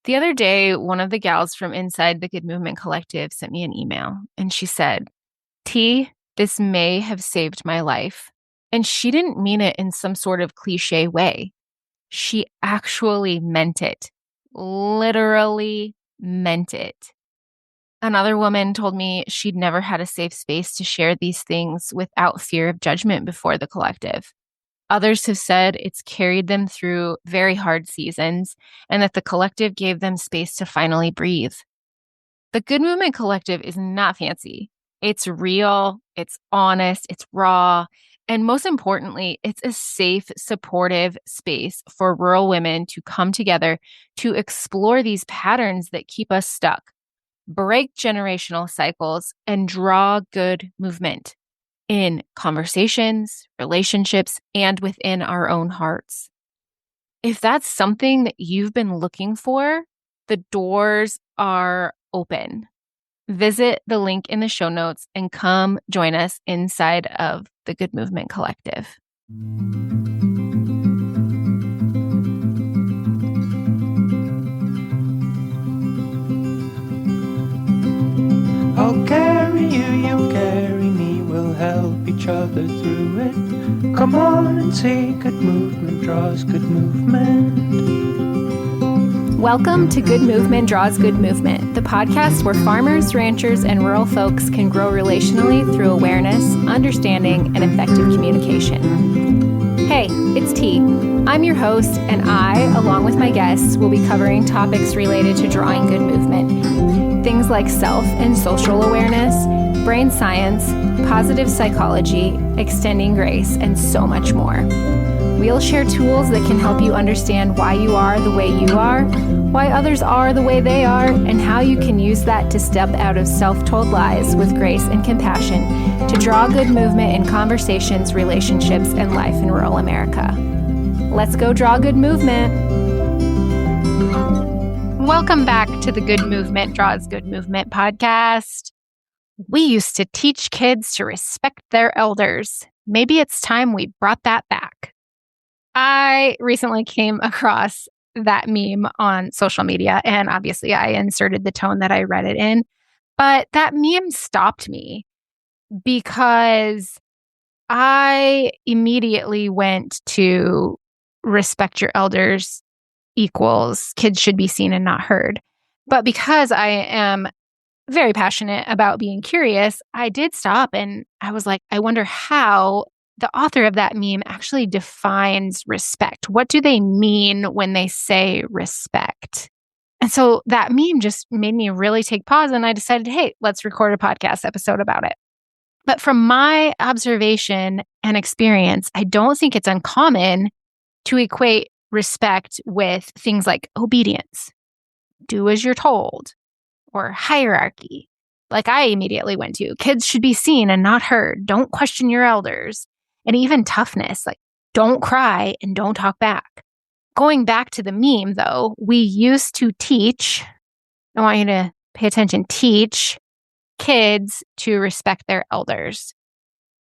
The other day, one of the gals from inside the Good Movement Collective sent me an email and she said, T, this may have saved my life. And she didn't mean it in some sort of cliche way. She actually meant it, literally meant it. Another woman told me she'd never had a safe space to share these things without fear of judgment before the collective. Others have said it's carried them through very hard seasons and that the collective gave them space to finally breathe. The Good Movement Collective is not fancy. It's real, it's honest, it's raw, and most importantly, it's a safe, supportive space for rural women to come together to explore these patterns that keep us stuck, break generational cycles, and draw good movement in conversations, relationships, and within our own hearts. If that's something that you've been looking for, the doors are open. Visit the link in the show notes and come join us inside of the Good Movement Collective. I'll carry you, you carry me, we'll help each other through it. Come on and see, good movement draws good movement. Welcome to Good Movement Draws Good Movement, the podcast where farmers, ranchers, and rural folks can grow relationally through awareness, understanding, and effective communication. Hey, it's T. I'm your host, and I, along with my guests, will be covering topics related to drawing good movement. Things like self and social awareness, brain science, positive psychology, extending grace, and so much more. We'll share tools that can help you understand why you are the way you are, why others are the way they are, and how you can use that to step out of self-told lies with grace and compassion to draw good movement in conversations, relationships, and life in rural America. Let's go draw good movement. Welcome back to the Good Movement Draws Good Movement podcast. We used to teach kids to respect their elders. Maybe it's time we brought that back. I recently came across that meme on social media, and obviously I inserted the tone that I read it in, but that meme stopped me because I immediately went to respect your elders equals kids should be seen and not heard. But because I am very passionate about being curious, I did stop and I was like, I wonder how the author of that meme actually defines respect. What do they mean when they say respect? And so that meme just made me really take pause, and I decided, hey, let's record a podcast episode about it. But from my observation and experience, I don't think it's uncommon to equate respect with things like obedience, do as you're told, or hierarchy. Like I immediately went to, kids should be seen and not heard. Don't question your elders. And even toughness, like don't cry and don't talk back. Going back to the meme though, we used to teach, I want you to pay attention, teach kids to respect their elders.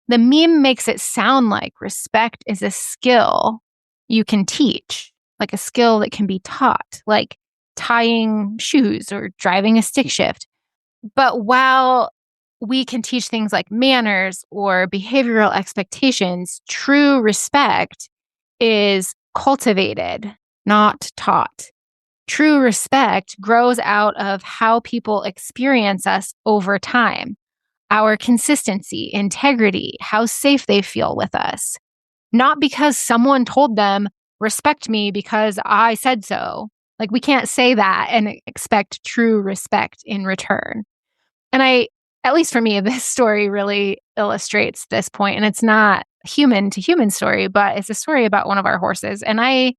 The meme makes it sound like respect is a skill you can teach, like a skill that can be taught, like tying shoes or driving a stick shift. But while we can teach things like manners or behavioral expectations, true respect is cultivated, not taught. True respect grows out of how people experience us over time, our consistency, integrity, how safe they feel with us. Not because someone told them, respect me because I said so. Like we can't say that and expect true respect in return. And at least for me, this story really illustrates this point. And it's not human to human story, but it's a story about one of our horses. And I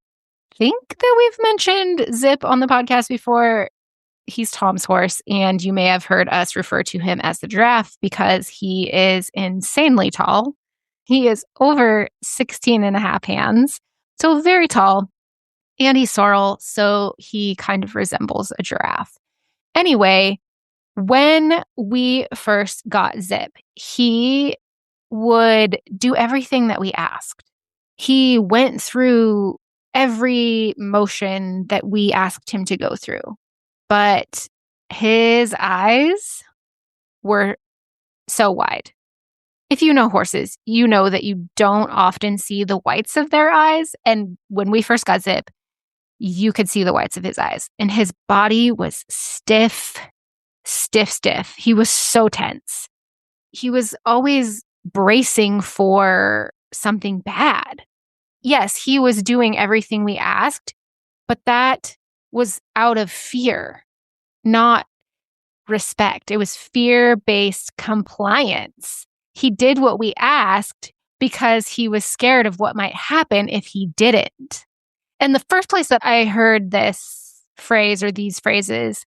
think that we've mentioned Zip on the podcast before. He's Tom's horse, and you may have heard us refer to him as the giraffe because he is insanely tall. He is over 16 and a half hands, so very tall, and he's sorrel, so he kind of resembles a giraffe. Anyway, when we first got Zip, he would do everything that we asked. He went through every motion that we asked him to go through. But his eyes were so wide. If you know horses, you know that you don't often see the whites of their eyes. And when we first got Zip, you could see the whites of his eyes. And his body was stiff. He was so tense. He was always bracing for something bad. Yes, he was doing everything we asked, but that was out of fear, not respect. It was fear-based compliance. He did what we asked because he was scared of what might happen if he didn't. And the first place that I heard this phrase or these phrases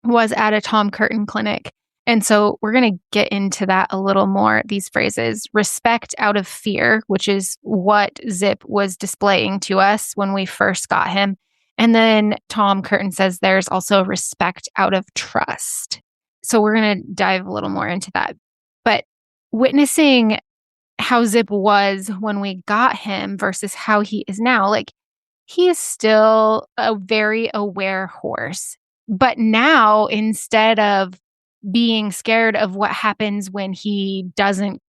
was at a Tom Curtin clinic. And so we're going to get into that a little more, these phrases. Respect out of fear, which is what Zip was displaying to us when we first got him. And then Tom Curtin says there's also respect out of trust. So we're going to dive a little more into that. But witnessing how Zip was when we got him versus how he is now, like, he is still a very aware horse. But now, instead of being scared of what happens when he doesn't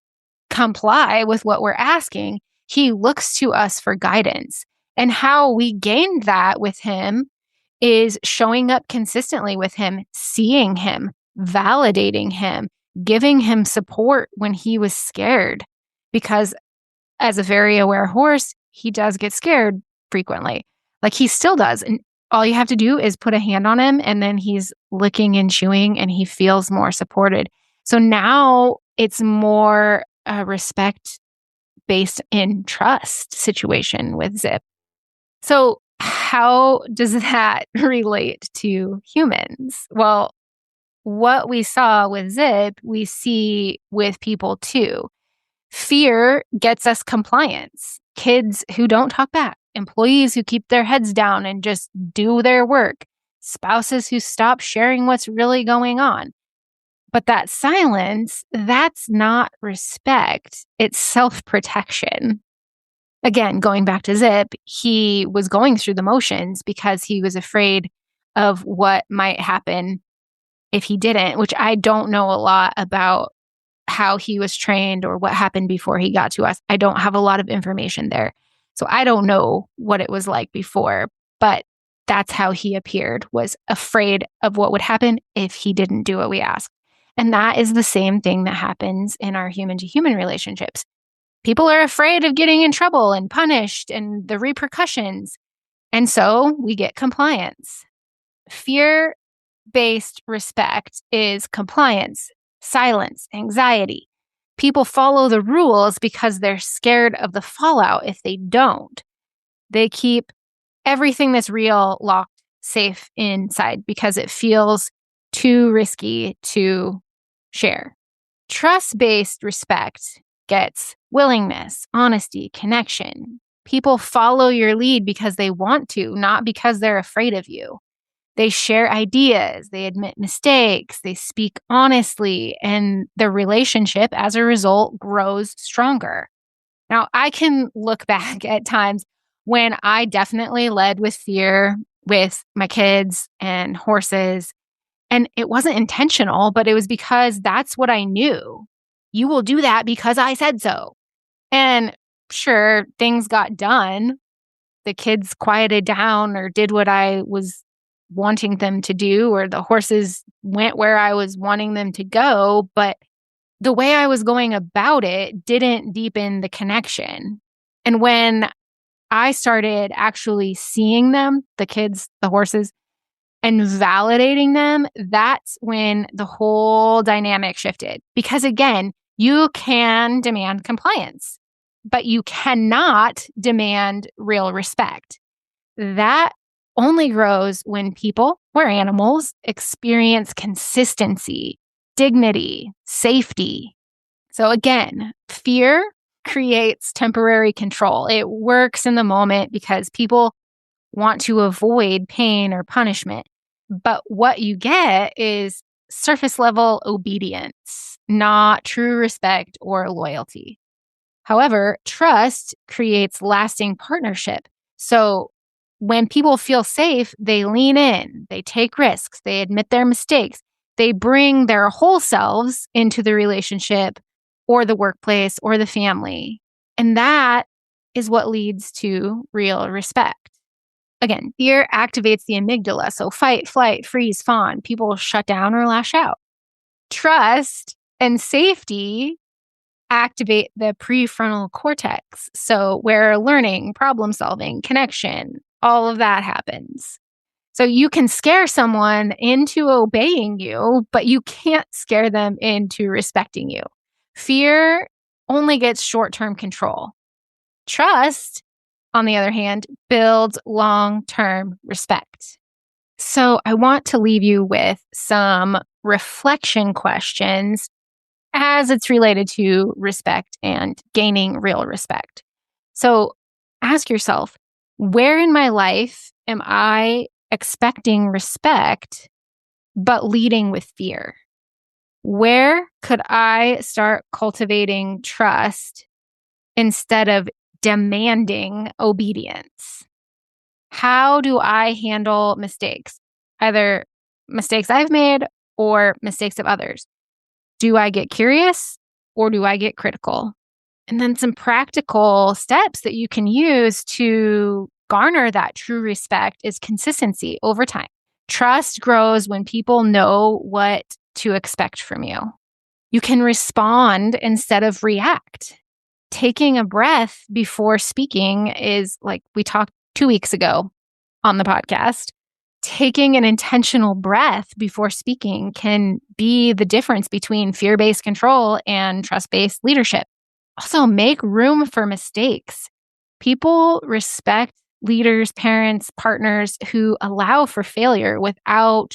comply with what we're asking, he looks to us for guidance. And how we gained that with him is showing up consistently with him, seeing him, validating him, giving him support when he was scared. Because as a very aware horse, he does get scared frequently. Like, he still does. And all you have to do is put a hand on him, and then he's licking and chewing and he feels more supported. So now it's more a respect based in trust situation with Zip. So how does that relate to humans? Well, what we saw with Zip, we see with people too. Fear gets us compliance. Kids who don't talk back, employees who keep their heads down and just do their work, spouses who stop sharing what's really going on. But that silence, that's not respect. It's self-protection. Again, going back to Zip, he was going through the motions because he was afraid of what might happen if he didn't, which I don't know a lot about how he was trained or what happened before he got to us. I don't have a lot of information there. So I don't know what it was like before, but that's how he appeared, was afraid of what would happen if he didn't do what we asked. And that is the same thing that happens in our human to human relationships. People are afraid of getting in trouble and punished and the repercussions. And so we get compliance. Fear-based respect is compliance, silence, anxiety. People follow the rules because they're scared of the fallout if they don't. They keep everything that's real locked safe inside because it feels too risky to share. Trust-based respect gets willingness, honesty, connection. People follow your lead because they want to, not because they're afraid of you. They share ideas, they admit mistakes, they speak honestly, and the relationship as a result grows stronger. Now, I can look back at times when I definitely led with fear with my kids and horses, and it wasn't intentional, but it was because that's what I knew. You will do that because I said so. And sure, things got done. The kids quieted down or did what I was wanting them to do, or the horses went where I was wanting them to go. But the way I was going about it didn't deepen the connection. And when I started actually seeing them, the kids, the horses, and validating them, that's when the whole dynamic shifted. Because again, you can demand compliance, but you cannot demand real respect. That only grows when people or animals experience consistency, dignity, safety. So again, fear creates temporary control. It works in the moment because people want to avoid pain or punishment. But what you get is surface level obedience, not true respect or loyalty. However, trust creates lasting partnership. So When people feel safe, they lean in, they take risks, they admit their mistakes, they bring their whole selves into the relationship or the workplace or the family. And that is what leads to real respect. Again, fear activates the amygdala. So fight, flight, freeze, fawn. People shut down or lash out. Trust and safety activate the prefrontal cortex. So where learning, problem solving, connection, all of that happens. So you can scare someone into obeying you, but you can't scare them into respecting you. Fear only gets short-term control. Trust, on the other hand, builds long-term respect. So I want to leave you with some reflection questions as it's related to respect and gaining real respect. So ask yourself, where in my life am I expecting respect, but leading with fear? Where could I start cultivating trust instead of demanding obedience? How do I handle mistakes? Either mistakes I've made or mistakes of others. Do I get curious or do I get critical? And then some practical steps that you can use to garner that true respect is consistency over time. Trust grows when people know what to expect from you. You can respond instead of react. Taking a breath before speaking is like we talked 2 weeks ago on the podcast. Taking an intentional breath before speaking can be the difference between fear-based control and trust-based leadership. Also, make room for mistakes. People respect leaders, parents, partners who allow for failure without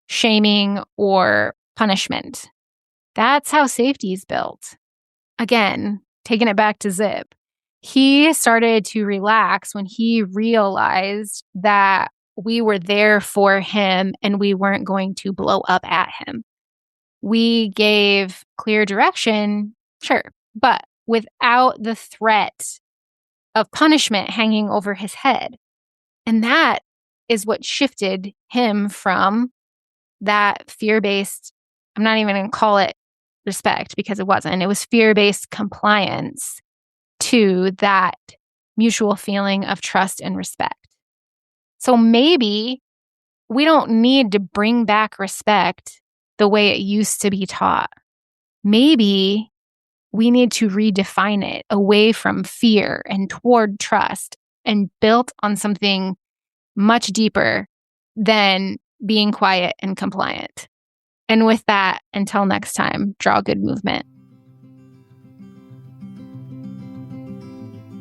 shaming or punishment. That's how safety is built. Again, taking it back to Zip, he started to relax when he realized that we were there for him and we weren't going to blow up at him. We gave clear direction, sure, but without the threat of punishment hanging over his head. And that is what shifted him from that fear-based, I'm not even going to call it respect because it wasn't. It was fear-based compliance to that mutual feeling of trust and respect. So maybe we don't need to bring back respect the way it used to be taught. Maybe we need to redefine it away from fear and toward trust and built on something much deeper than being quiet and compliant. And with that, until next time, draw good movement.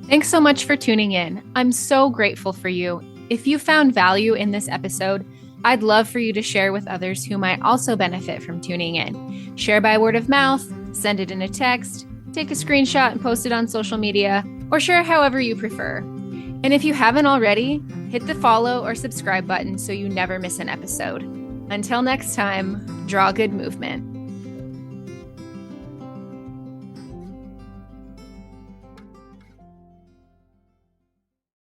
Thanks so much for tuning in. I'm so grateful for you. If you found value in this episode, I'd love for you to share with others who might also benefit from tuning in. Share by word of mouth, send it in a text, take a screenshot and post it on social media, or share however you prefer. And if you haven't already, hit the follow or subscribe button so you never miss an episode. Until next time, draw good movement.